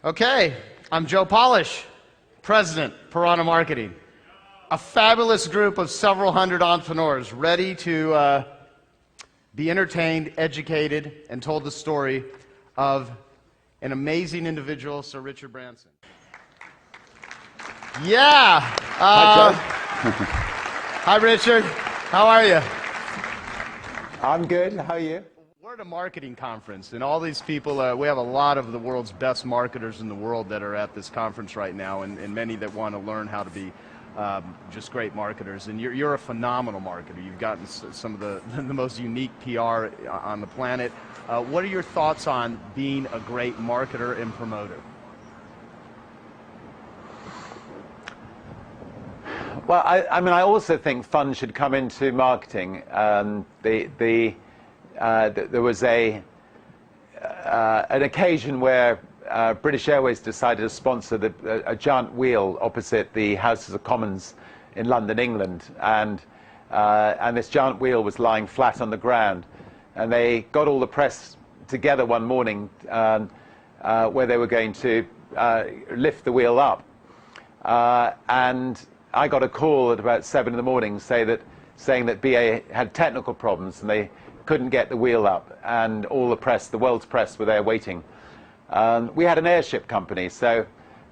Okay, I'm Joe Polish, President, Piranha Marketing. A fabulous group of several hundred entrepreneurs ready to be entertained, educated, and told the story of an amazing individual, Sir Richard Branson. Yeah. Hi, Joe. Hi, Richard. How are you? I'm good. How are you? We're at a marketing conference, and all these people, we have a lot of the world's best marketers in the world that are at this conference right now, and many that want to learn how to be just great marketers. And you're a phenomenal marketer. You've gotten some of the most unique PR on the planet. What are your thoughts on being a great marketer and promoter? Well, I mean, I also think fun should come into marketing. There was an occasion where British Airways decided to sponsor a giant wheel opposite the Houses of Commons in London, England, and this giant wheel was lying flat on the ground, and they got all the press together one morning where they were going to lift the wheel up, and I got a call at about 7 in the morning saying that BA had technical problems and they couldn't get the wheel up, and all the press, the world's press, were there waiting. We had an airship company, so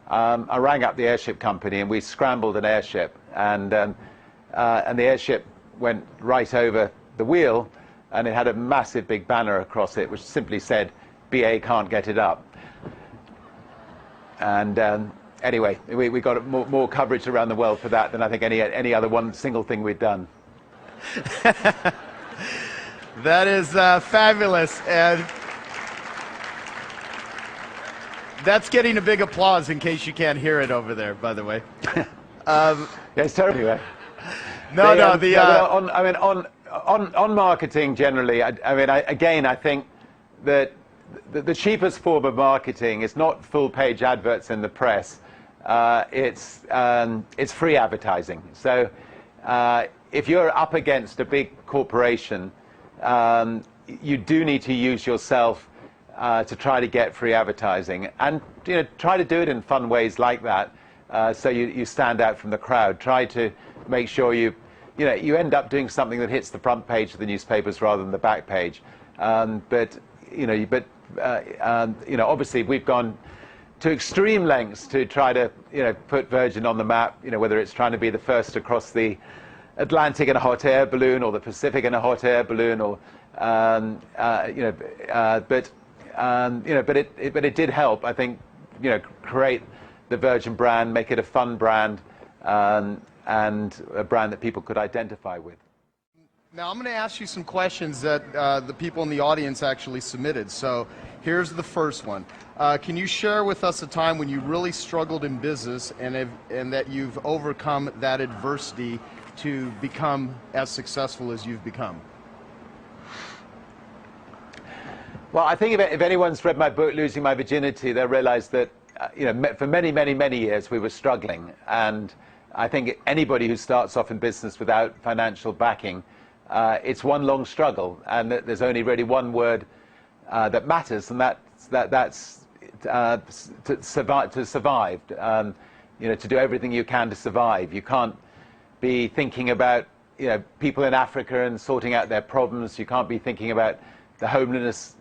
I rang up the airship company and we scrambled an airship, and the airship went right over the wheel, and it had a massive big banner across it which simply said, "BA can't get it up." And anyway, we got more coverage around the world for that than I think any other one single thing we'd done. That is fabulous, and that's getting a big applause in case you can't hear it over there, by the way. Yeah, it's terrible. Anyway. On marketing generally, I think that the cheapest form of marketing is not full-page adverts in the press. It's free advertising. So if you're up against a big corporation, you do need to use yourself to try to get free advertising, and try to do it in fun ways like that, so you stand out from the crowd. Try to make sure you end up doing something that hits the front page of the newspapers rather than the back page. Obviously we've gone to extreme lengths to try to put Virgin on the map. Whether it's trying to be the first across the Atlantic in a hot air balloon, or the Pacific in a hot air balloon, or but it did help, I think, create the Virgin brand, make it a fun brand, and a brand that people could identify with. Now I'm going to ask you some questions that the people in the audience actually submitted. So here's the first one. Can you share with us a time when you really struggled in business and that you've overcome that adversity to become as successful as you've become? Well, I think if anyone's read my book, Losing My Virginity, they'll realize that for many, many, many years we were struggling. And I think anybody who starts off in business without financial backing, it's one long struggle, and there's only really one word that matters, and that's to survive. To do everything you can to survive. You can't be thinking about people in Africa and sorting out their problems. You can't be thinking about the homeless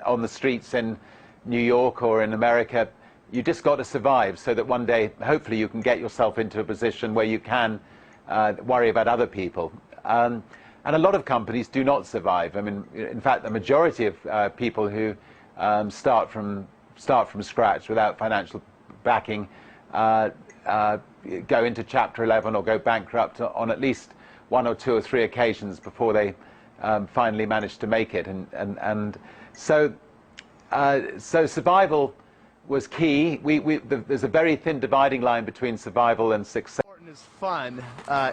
on the streets in New York or in America. You just got to survive, so that one day, hopefully, you can get yourself into a position where you can worry about other people. And a lot of companies do not survive. I mean, in fact, the majority of people who start from scratch without financial backing go into Chapter 11 or go bankrupt on at least 1 or 2 or 3 occasions before they finally manage to make it. And so survival was key. There's a very thin dividing line between survival and success. Is fun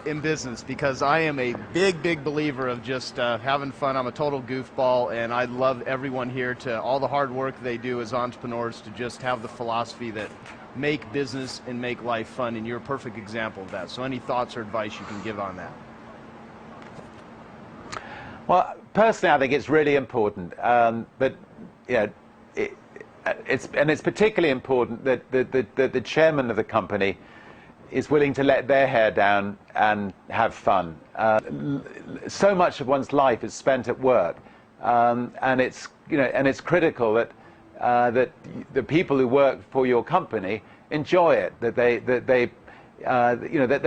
in business, because I am a big believer of just having fun. I'm a total goofball, and I love everyone here to all the hard work they do as entrepreneurs to just have the philosophy that make business and make life fun, and you're a perfect example of that. So any thoughts or advice you can give on that? Well, personally, I think it's really important, but it's particularly important that the chairman of the company is willing to let their hair down and have fun. So much of one's life is spent at work, and it's critical that the people who work for your company enjoy it, that they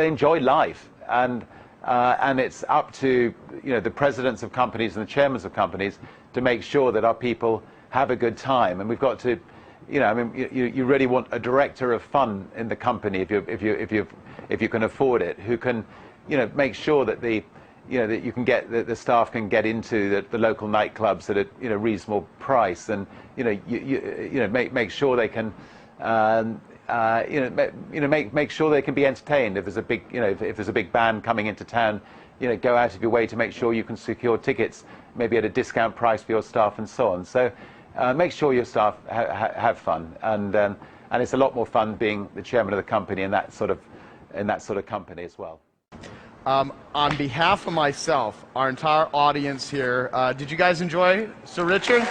enjoy life, and it's up to the presidents of companies and the chairmen of companies to make sure that our people have a good time. And we've got to, you really want a director of fun in the company if you can afford it, who can make sure that that you can get the staff can get into the local nightclubs at a reasonable price, and make sure they can make sure they can be entertained. If there's a big if there's a big band coming into town, go out of your way to make sure you can secure tickets, maybe at a discount price for your staff, and so on. So make sure your staff have fun, and it's a lot more fun being the chairman of the company in that sort of company as well. On behalf of myself, our entire audience here, did you guys enjoy Sir Richard?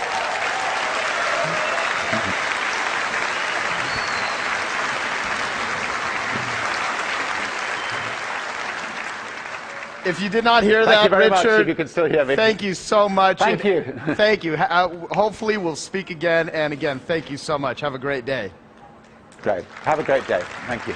If you did not hear that, Thank you very Richard, much, if you can still hear me. Thank you so much. Thank you. Thank you. Hopefully we'll speak again and again. Thank you so much. Have a great day. Great. Have a great day. Thank you.